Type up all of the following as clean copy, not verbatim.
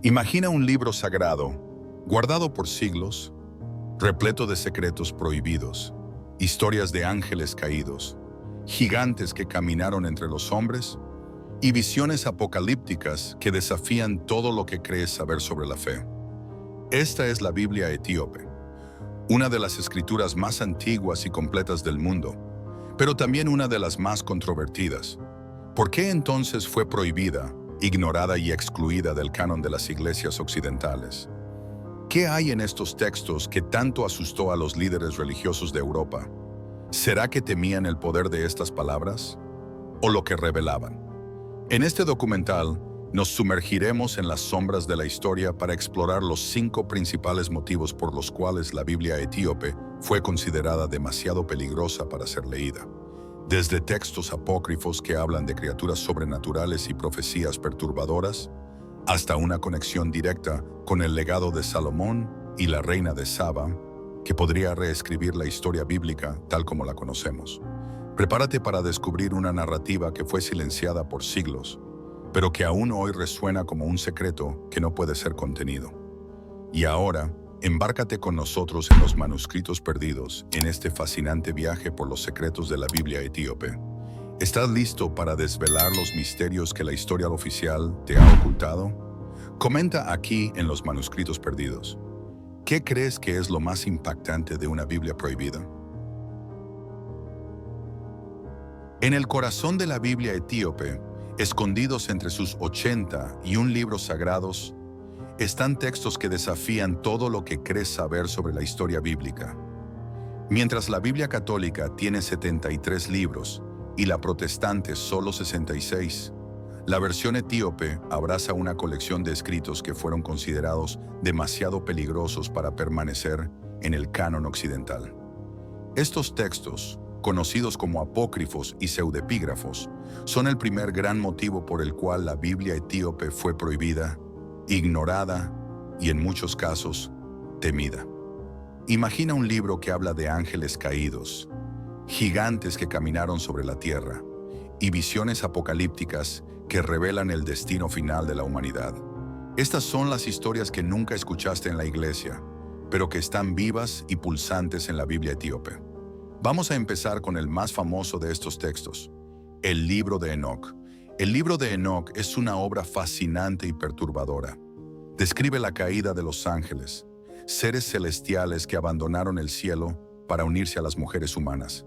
Imagina un libro sagrado, guardado por siglos, repleto de secretos prohibidos, historias de ángeles caídos, gigantes que caminaron entre los hombres y visiones apocalípticas que desafían todo lo que crees saber sobre la fe. Esta es la Biblia etíope, una de las escrituras más antiguas y completas del mundo, pero también una de las más controvertidas. ¿Por qué entonces fue prohibida, ignorada y excluida del canon de las iglesias occidentales? ¿Qué hay en estos textos que tanto asustó a los líderes religiosos de Europa? ¿Será que temían el poder de estas palabras? ¿O lo que revelaban? En este documental, nos sumergiremos en las sombras de la historia para explorar los 5 principales motivos por los cuales la Biblia etíope fue considerada demasiado peligrosa para ser leída. Desde textos apócrifos que hablan de criaturas sobrenaturales y profecías perturbadoras, hasta una conexión directa con el legado de Salomón y la reina de Saba, que podría reescribir la historia bíblica tal como la conocemos. Prepárate para descubrir una narrativa que fue silenciada por siglos, pero que aún hoy resuena como un secreto que no puede ser contenido. Y ahora, embárcate con nosotros en los manuscritos perdidos en este fascinante viaje por los secretos de la Biblia etíope. ¿Estás listo para desvelar los misterios que la historia oficial te ha ocultado? Comenta aquí en los manuscritos perdidos. ¿Qué crees que es lo más impactante de una Biblia prohibida? En el corazón de la Biblia etíope, escondidos entre sus 81 libros sagrados, están textos que desafían todo lo que crees saber sobre la historia bíblica. Mientras la Biblia católica tiene 73 libros y la protestante solo 66, la versión etíope abraza una colección de escritos que fueron considerados demasiado peligrosos para permanecer en el canon occidental. Estos textos, conocidos como apócrifos y pseudepígrafos, son el primer gran motivo por el cual la Biblia etíope fue prohibida, ignorada y en muchos casos, temida. Imagina un libro que habla de ángeles caídos, gigantes que caminaron sobre la tierra y visiones apocalípticas que revelan el destino final de la humanidad. Estas son las historias que nunca escuchaste en la iglesia, pero que están vivas y pulsantes en la Biblia etíope. Vamos a empezar con el más famoso de estos textos, el libro de Enoc. El libro de Enoc es una obra fascinante y perturbadora. Describe la caída de los ángeles, seres celestiales que abandonaron el cielo para unirse a las mujeres humanas.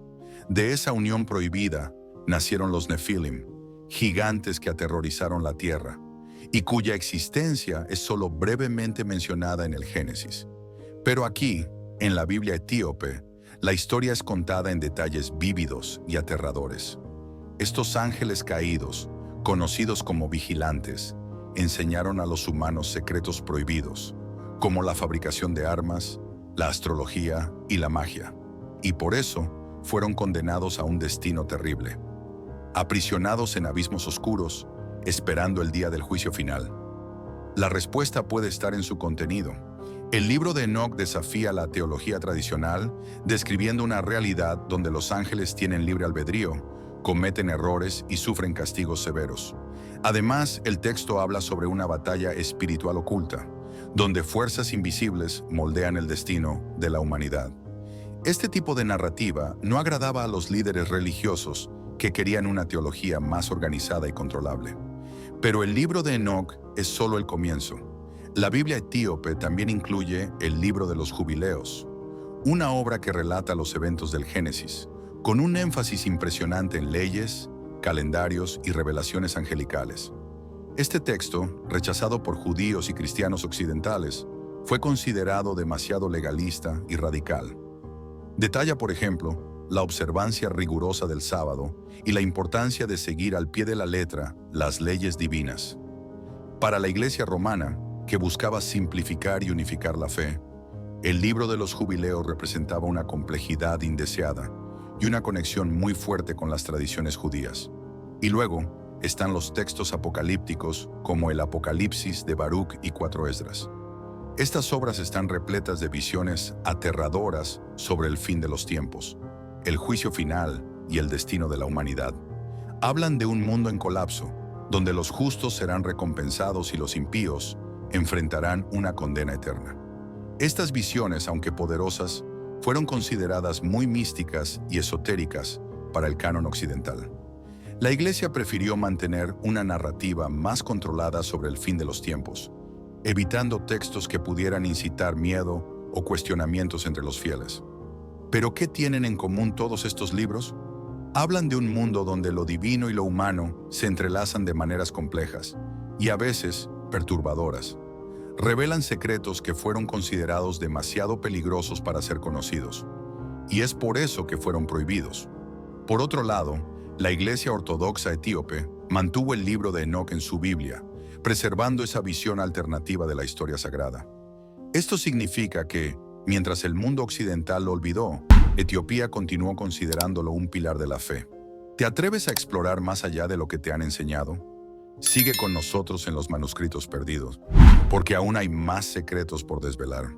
De esa unión prohibida nacieron los Nefilim, gigantes que aterrorizaron la tierra, y cuya existencia es solo brevemente mencionada en el Génesis. Pero aquí, en la Biblia etíope, la historia es contada en detalles vívidos y aterradores. Estos ángeles caídos, conocidos como vigilantes, enseñaron a los humanos secretos prohibidos, como la fabricación de armas, la astrología y la magia, y por eso fueron condenados a un destino terrible, aprisionados en abismos oscuros, esperando el día del juicio final. La respuesta puede estar en su contenido. El libro de Enoc desafía la teología tradicional, describiendo una realidad donde los ángeles tienen libre albedrío, cometen errores y sufren castigos severos. Además, el texto habla sobre una batalla espiritual oculta, donde fuerzas invisibles moldean el destino de la humanidad. Este tipo de narrativa no agradaba a los líderes religiosos que querían una teología más organizada y controlable. Pero el libro de Enoc es solo el comienzo. La Biblia etíope también incluye el libro de los jubileos, una obra que relata los eventos del Génesis, con un énfasis impresionante en leyes, calendarios y revelaciones angelicales. Este texto, rechazado por judíos y cristianos occidentales, fue considerado demasiado legalista y radical. Detalla, por ejemplo, la observancia rigurosa del sábado y la importancia de seguir al pie de la letra las leyes divinas. Para la Iglesia romana, que buscaba simplificar y unificar la fe, el libro de los jubileos representaba una complejidad indeseada y una conexión muy fuerte con las tradiciones judías. Y luego están los textos apocalípticos como el Apocalipsis de Baruch y 4 Esdras. Estas obras están repletas de visiones aterradoras sobre el fin de los tiempos, el juicio final y el destino de la humanidad. Hablan de un mundo en colapso, donde los justos serán recompensados y los impíos enfrentarán una condena eterna. Estas visiones, aunque poderosas, fueron consideradas muy místicas y esotéricas para el canon occidental. La Iglesia prefirió mantener una narrativa más controlada sobre el fin de los tiempos, evitando textos que pudieran incitar miedo o cuestionamientos entre los fieles. ¿Pero qué tienen en común todos estos libros? Hablan de un mundo donde lo divino y lo humano se entrelazan de maneras complejas y a veces perturbadoras. Revelan secretos que fueron considerados demasiado peligrosos para ser conocidos, y es por eso que fueron prohibidos. Por otro lado, la Iglesia Ortodoxa etíope mantuvo el libro de Enoc en su Biblia, preservando esa visión alternativa de la historia sagrada. Esto significa que, mientras el mundo occidental lo olvidó, Etiopía continuó considerándolo un pilar de la fe. ¿Te atreves a explorar más allá de lo que te han enseñado? Sigue con nosotros en los manuscritos perdidos, porque aún hay más secretos por desvelar.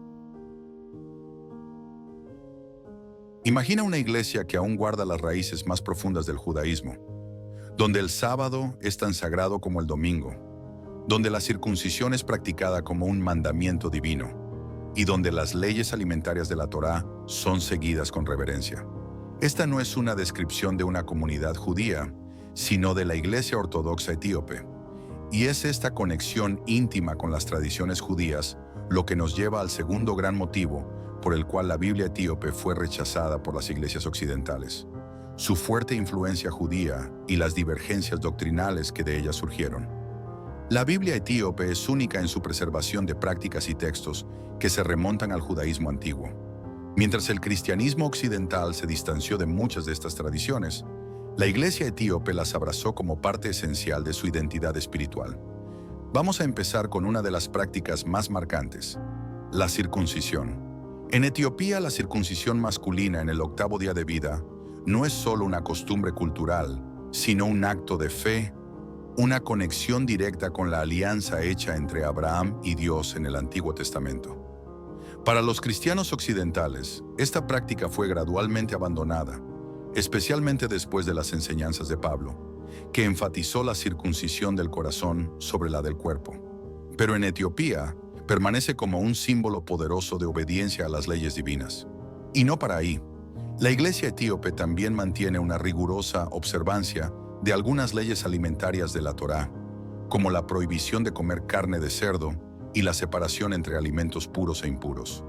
Imagina una iglesia que aún guarda las raíces más profundas del judaísmo, donde el sábado es tan sagrado como el domingo, donde la circuncisión es practicada como un mandamiento divino, y donde las leyes alimentarias de la Torá son seguidas con reverencia. Esta no es una descripción de una comunidad judía, sino de la Iglesia Ortodoxa etíope. Y es esta conexión íntima con las tradiciones judías lo que nos lleva al segundo gran motivo por el cual la Biblia etíope fue rechazada por las iglesias occidentales: su fuerte influencia judía y las divergencias doctrinales que de ella surgieron. La Biblia etíope es única en su preservación de prácticas y textos que se remontan al judaísmo antiguo. Mientras el cristianismo occidental se distanció de muchas de estas tradiciones, la iglesia etíope las abrazó como parte esencial de su identidad espiritual. Vamos a empezar con una de las prácticas más marcantes: la circuncisión. En Etiopía, la circuncisión masculina en el 8º día de vida no es solo una costumbre cultural, sino un acto de fe, una conexión directa con la alianza hecha entre Abraham y Dios en el Antiguo Testamento. Para los cristianos occidentales, esta práctica fue gradualmente abandonada, especialmente después de las enseñanzas de Pablo, que enfatizó la circuncisión del corazón sobre la del cuerpo. Pero en Etiopía, permanece como un símbolo poderoso de obediencia a las leyes divinas. Y no para ahí. La iglesia etíope también mantiene una rigurosa observancia de algunas leyes alimentarias de la Torá, como la prohibición de comer carne de cerdo y la separación entre alimentos puros e impuros.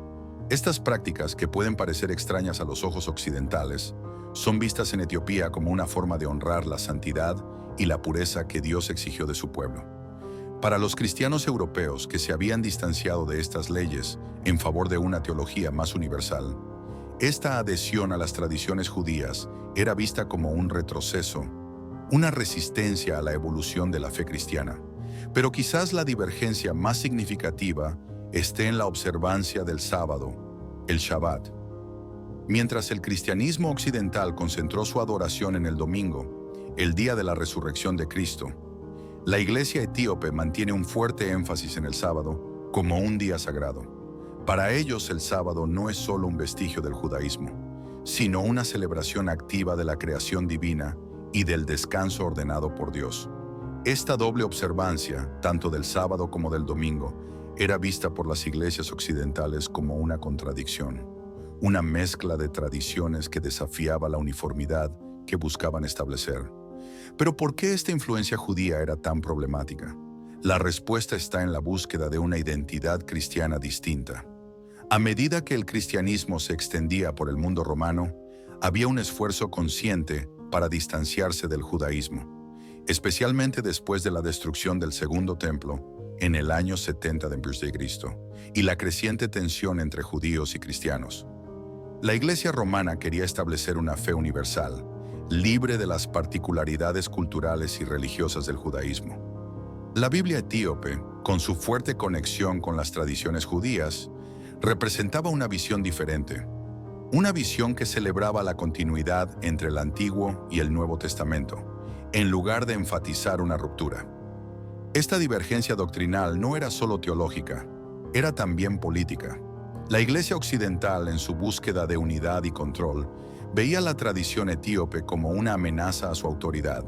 Estas prácticas, que pueden parecer extrañas a los ojos occidentales, son vistas en Etiopía como una forma de honrar la santidad y la pureza que Dios exigió de su pueblo. Para los cristianos europeos que se habían distanciado de estas leyes en favor de una teología más universal, esta adhesión a las tradiciones judías era vista como un retroceso, una resistencia a la evolución de la fe cristiana. Pero quizás la divergencia más significativa esté en la observancia del sábado, el Shabbat. Mientras el cristianismo occidental concentró su adoración en el domingo, el día de la resurrección de Cristo, la iglesia etíope mantiene un fuerte énfasis en el sábado como un día sagrado. Para ellos, el sábado no es solo un vestigio del judaísmo, sino una celebración activa de la creación divina y del descanso ordenado por Dios. Esta doble observancia, tanto del sábado como del domingo, era vista por las iglesias occidentales como una contradicción, una mezcla de tradiciones que desafiaba la uniformidad que buscaban establecer. Pero ¿por qué esta influencia judía era tan problemática? La respuesta está en la búsqueda de una identidad cristiana distinta. A medida que el cristianismo se extendía por el mundo romano, había un esfuerzo consciente para distanciarse del judaísmo, especialmente después de la destrucción del Segundo Templo en el año 70 de Cristo y la creciente tensión entre judíos y cristianos. La Iglesia romana quería establecer una fe universal, libre de las particularidades culturales y religiosas del judaísmo. La Biblia etíope, con su fuerte conexión con las tradiciones judías, representaba una visión diferente, una visión que celebraba la continuidad entre el Antiguo y el Nuevo Testamento, en lugar de enfatizar una ruptura. Esta divergencia doctrinal no era solo teológica, era también política. La Iglesia occidental, en su búsqueda de unidad y control, veía la tradición etíope como una amenaza a su autoridad.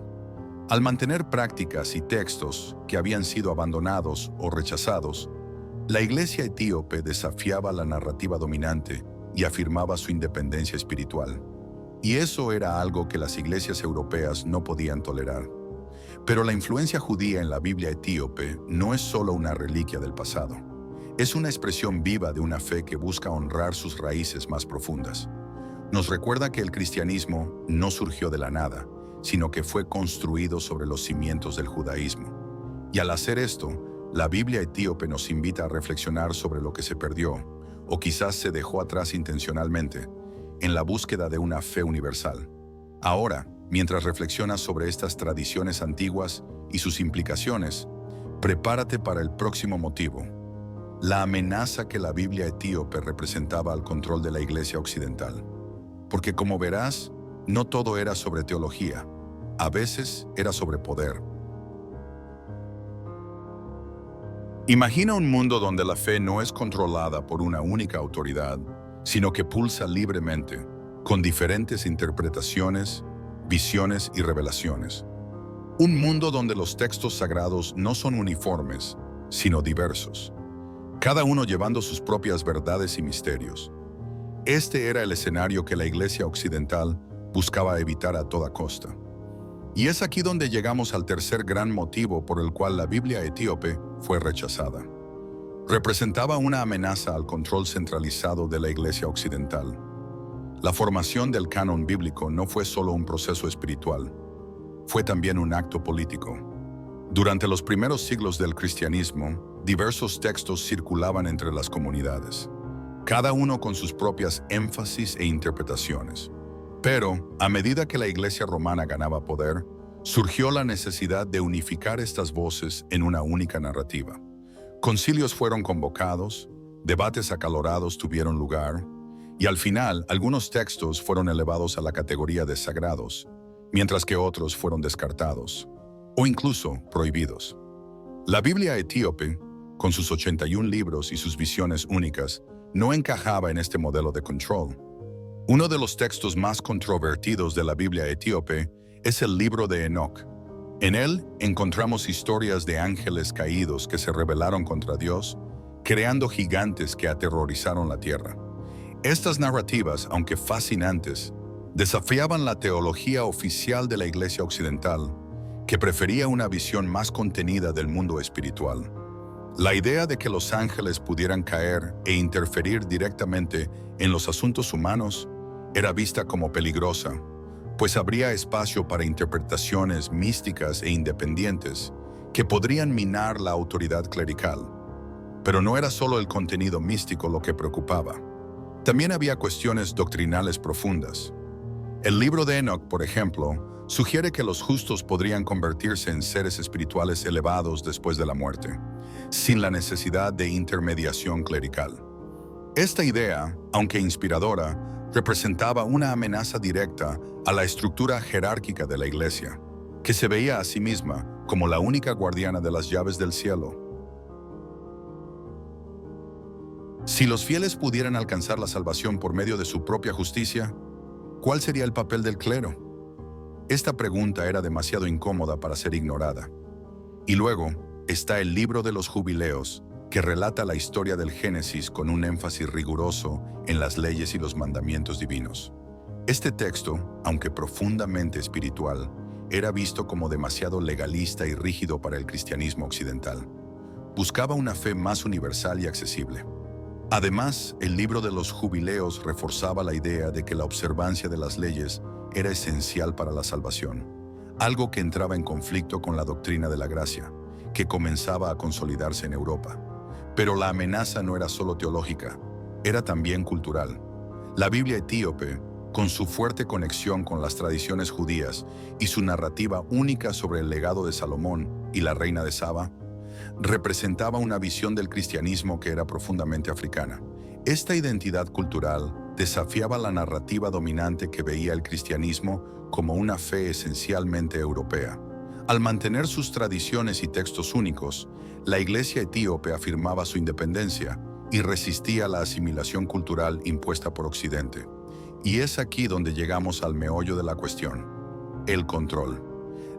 Al mantener prácticas y textos que habían sido abandonados o rechazados, La iglesia etíope desafiaba la narrativa dominante y afirmaba su independencia espiritual. Y eso era algo que las iglesias europeas no podían tolerar. Pero la influencia judía en la Biblia etíope no es solo una reliquia del pasado. Es una expresión viva de una fe que busca honrar sus raíces más profundas. Nos recuerda que el cristianismo no surgió de la nada, sino que fue construido sobre los cimientos del judaísmo. Y al hacer esto, la Biblia etíope nos invita a reflexionar sobre lo que se perdió, o quizás se dejó atrás intencionalmente, en la búsqueda de una fe universal. Ahora, mientras reflexionas sobre estas tradiciones antiguas y sus implicaciones, prepárate para el próximo motivo: la amenaza que la Biblia etíope representaba al control de la Iglesia occidental. Porque como verás, no todo era sobre teología, a veces era sobre poder. Imagina un mundo donde la fe no es controlada por una única autoridad, sino que pulsa libremente, con diferentes interpretaciones, visiones y revelaciones. Un mundo donde los textos sagrados no son uniformes, sino diversos, cada uno llevando sus propias verdades y misterios. Este era el escenario que la Iglesia occidental buscaba evitar a toda costa. Y es aquí donde llegamos al tercer gran motivo por el cual la Biblia etíope fue rechazada. Representaba una amenaza al control centralizado de la Iglesia occidental. La formación del canon bíblico no fue solo un proceso espiritual, fue también un acto político. Durante los primeros siglos del cristianismo, diversos textos circulaban entre las comunidades, cada uno con sus propias énfasis e interpretaciones. Pero, a medida que la Iglesia romana ganaba poder, surgió la necesidad de unificar estas voces en una única narrativa. Concilios fueron convocados, debates acalorados tuvieron lugar, y al final algunos textos fueron elevados a la categoría de sagrados, mientras que otros fueron descartados, o incluso prohibidos. La Biblia etíope, con sus 81 libros y sus visiones únicas, no encajaba en este modelo de control. Uno de los textos más controvertidos de la Biblia etíope es el libro de Enoc. En él encontramos historias de ángeles caídos que se rebelaron contra Dios, creando gigantes que aterrorizaron la tierra. Estas narrativas, aunque fascinantes, desafiaban la teología oficial de la Iglesia occidental, que prefería una visión más contenida del mundo espiritual. La idea de que los ángeles pudieran caer e interferir directamente en los asuntos humanos era vista como peligrosa, pues habría espacio para interpretaciones místicas e independientes que podrían minar la autoridad clerical. Pero no era solo el contenido místico lo que preocupaba. También había cuestiones doctrinales profundas. El libro de Enoc, por ejemplo, sugiere que los justos podrían convertirse en seres espirituales elevados después de la muerte, sin la necesidad de intermediación clerical. Esta idea, aunque inspiradora, representaba una amenaza directa a la estructura jerárquica de la Iglesia, que se veía a sí misma como la única guardiana de las llaves del cielo. Si los fieles pudieran alcanzar la salvación por medio de su propia justicia, ¿cuál sería el papel del clero? Esta pregunta era demasiado incómoda para ser ignorada. Y luego está el libro de los Jubileos, que relata la historia del Génesis con un énfasis riguroso en las leyes y los mandamientos divinos. Este texto, aunque profundamente espiritual, era visto como demasiado legalista y rígido para el cristianismo occidental. Buscaba una fe más universal y accesible. Además, el libro de los Jubileos reforzaba la idea de que la observancia de las leyes era esencial para la salvación, algo que entraba en conflicto con la doctrina de la gracia, que comenzaba a consolidarse en Europa. Pero la amenaza no era solo teológica, era también cultural. La Biblia etíope, con su fuerte conexión con las tradiciones judías y su narrativa única sobre el legado de Salomón y la reina de Saba, representaba una visión del cristianismo que era profundamente africana. Esta identidad cultural desafiaba la narrativa dominante que veía el cristianismo como una fe esencialmente europea. Al mantener sus tradiciones y textos únicos, la Iglesia etíope afirmaba su independencia y resistía la asimilación cultural impuesta por Occidente. Y es aquí donde llegamos al meollo de la cuestión: el control.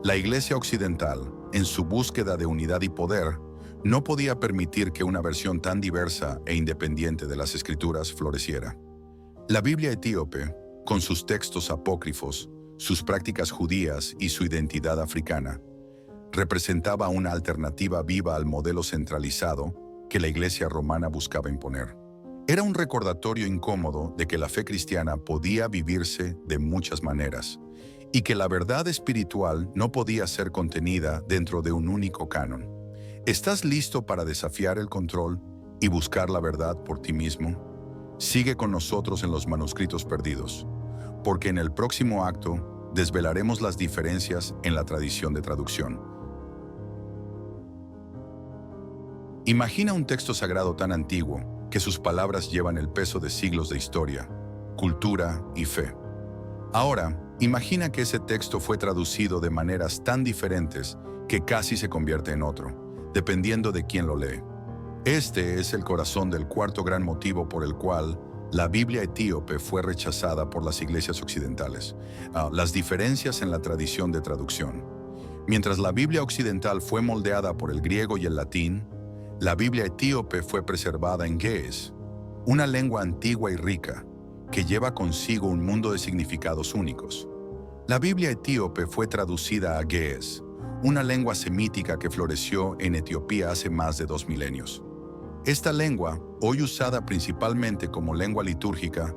La Iglesia occidental, en su búsqueda de unidad y poder, no podía permitir que una versión tan diversa e independiente de las Escrituras floreciera. La Biblia etíope, con sus textos apócrifos, sus prácticas judías y su identidad africana, representaba una alternativa viva al modelo centralizado que la Iglesia romana buscaba imponer. Era un recordatorio incómodo de que la fe cristiana podía vivirse de muchas maneras y que la verdad espiritual no podía ser contenida dentro de un único canon. ¿Estás listo para desafiar el control y buscar la verdad por ti mismo? Sigue con nosotros en los manuscritos perdidos, porque en el próximo acto desvelaremos las diferencias en la tradición de traducción. Imagina un texto sagrado tan antiguo que sus palabras llevan el peso de siglos de historia, cultura y fe. Ahora, imagina que ese texto fue traducido de maneras tan diferentes que casi se convierte en otro, dependiendo de quién lo lee. Este es el corazón del cuarto gran motivo por el cual la Biblia etíope fue rechazada por las iglesias occidentales: las diferencias en la tradición de traducción. Mientras la Biblia occidental fue moldeada por el griego y el latín, la Biblia etíope fue preservada en ge'ez, una lengua antigua y rica que lleva consigo un mundo de significados únicos. La Biblia etíope fue traducida a ge'ez, una lengua semítica que floreció en Etiopía hace más de 2 milenios. Esta lengua, hoy usada principalmente como lengua litúrgica,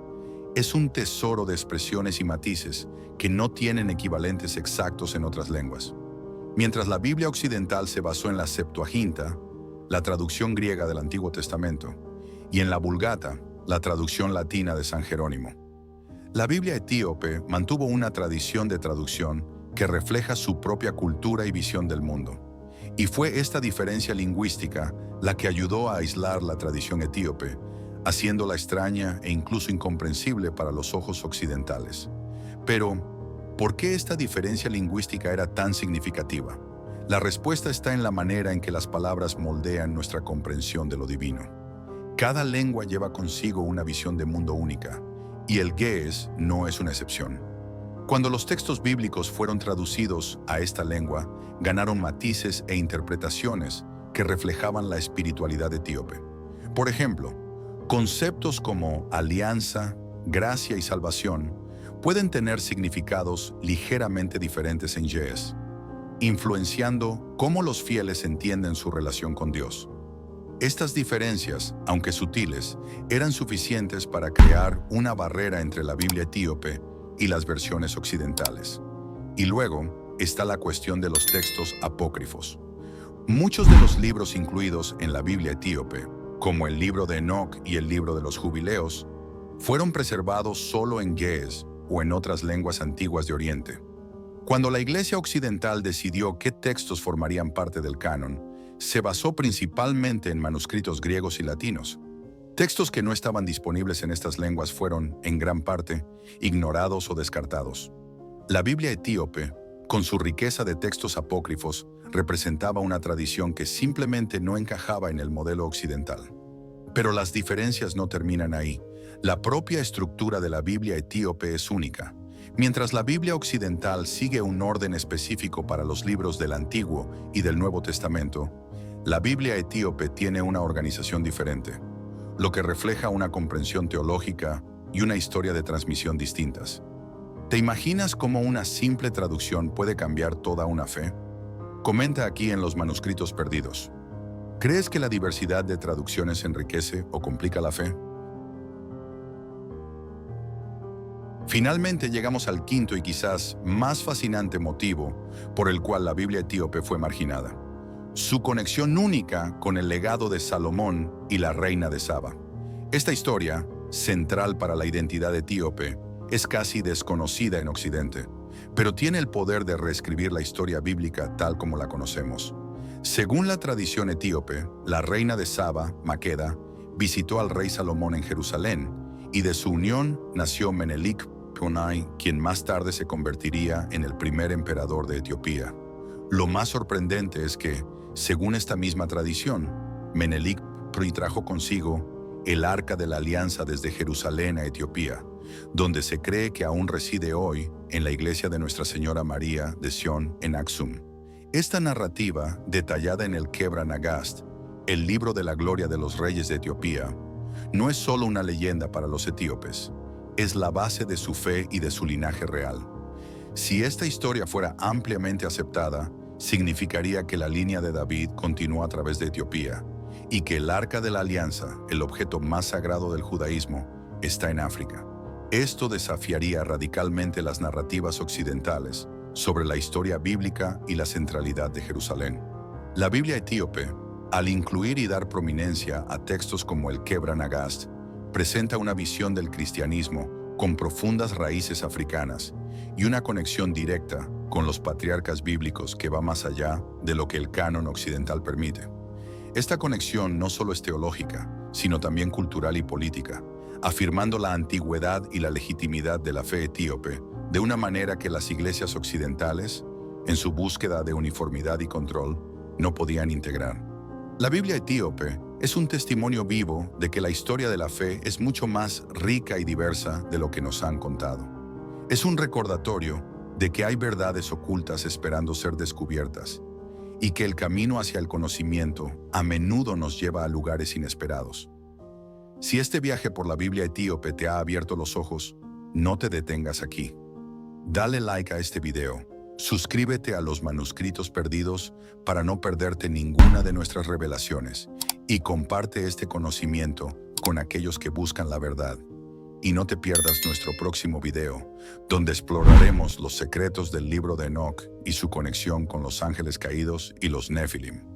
es un tesoro de expresiones y matices que no tienen equivalentes exactos en otras lenguas. Mientras la Biblia occidental se basó en la Septuaginta, la traducción griega del Antiguo Testamento, y en la Vulgata, la traducción latina de San Jerónimo. La Biblia etíope mantuvo una tradición de traducción que refleja su propia cultura y visión del mundo. Y fue esta diferencia lingüística la que ayudó a aislar la tradición etíope, haciéndola extraña e incluso incomprensible para los ojos occidentales. Pero, ¿por qué esta diferencia lingüística era tan significativa? La respuesta está en la manera en que las palabras moldean nuestra comprensión de lo divino. Cada lengua lleva consigo una visión de mundo única, y el ge'ez no es una excepción. Cuando los textos bíblicos fueron traducidos a esta lengua, ganaron matices e interpretaciones que reflejaban la espiritualidad etíope. Por ejemplo, conceptos como alianza, gracia y salvación pueden tener significados ligeramente diferentes en ge'ez, influenciando cómo los fieles entienden su relación con Dios. Estas diferencias, aunque sutiles, eran suficientes para crear una barrera entre la Biblia etíope y las versiones occidentales. Y luego está la cuestión de los textos apócrifos. Muchos de los libros incluidos en la Biblia etíope, como el libro de Enoc y el libro de los Jubileos, fueron preservados solo en ge'ez o en otras lenguas antiguas de Oriente. Cuando la Iglesia occidental decidió qué textos formarían parte del canon, se basó principalmente en manuscritos griegos y latinos. Textos que no estaban disponibles en estas lenguas fueron, en gran parte, ignorados o descartados. La Biblia etíope, con su riqueza de textos apócrifos, representaba una tradición que simplemente no encajaba en el modelo occidental. Pero las diferencias no terminan ahí. La propia estructura de la Biblia etíope es única. Mientras la Biblia occidental sigue un orden específico para los libros del Antiguo y del Nuevo Testamento, la Biblia etíope tiene una organización diferente, lo que refleja una comprensión teológica y una historia de transmisión distintas. ¿Te imaginas cómo una simple traducción puede cambiar toda una fe? Comenta aquí en los manuscritos perdidos. ¿Crees que la diversidad de traducciones enriquece o complica la fe? Finalmente llegamos al quinto y quizás más fascinante motivo por el cual la Biblia etíope fue marginada: su conexión única con el legado de Salomón y la reina de Saba. Esta historia, central para la identidad etíope, es casi desconocida en Occidente, pero tiene el poder de reescribir la historia bíblica tal como la conocemos. Según la tradición etíope, la reina de Saba, Maqueda, visitó al rey Salomón en Jerusalén, y de su unión nació Menelik Ptolomeo, quien más tarde se convertiría en el primer emperador de Etiopía. Lo más sorprendente es que, según esta misma tradición, Menelik trajo consigo el Arca de la Alianza desde Jerusalén a Etiopía, donde se cree que aún reside hoy en la iglesia de Nuestra Señora María de Sión en Aksum. Esta narrativa, detallada en el Kebra Nagast, el libro de la gloria de los reyes de Etiopía, no es solo una leyenda para los etíopes, es la base de su fe y de su linaje real. Si esta historia fuera ampliamente aceptada, significaría que la línea de David continúa a través de Etiopía y que el Arca de la Alianza, el objeto más sagrado del judaísmo, está en África. Esto desafiaría radicalmente las narrativas occidentales sobre la historia bíblica y la centralidad de Jerusalén. La Biblia etíope, al incluir y dar prominencia a textos como el Kebra Nagast, presenta una visión del cristianismo con profundas raíces africanas y una conexión directa con los patriarcas bíblicos que va más allá de lo que el canon occidental permite. Esta conexión no solo es teológica, sino también cultural y política, afirmando la antigüedad y la legitimidad de la fe etíope de una manera que las iglesias occidentales, en su búsqueda de uniformidad y control, no podían integrar. La Biblia etíope es un testimonio vivo de que la historia de la fe es mucho más rica y diversa de lo que nos han contado. Es un recordatorio de que hay verdades ocultas esperando ser descubiertas y que el camino hacia el conocimiento a menudo nos lleva a lugares inesperados. Si este viaje por la Biblia etíope te ha abierto los ojos, no te detengas aquí. Dale like a este video, suscríbete a los manuscritos perdidos para no perderte ninguna de nuestras revelaciones y comparte este conocimiento con aquellos que buscan la verdad. Y no te pierdas nuestro próximo video, donde exploraremos los secretos del libro de Enoc y su conexión con los ángeles caídos y los Nefilim.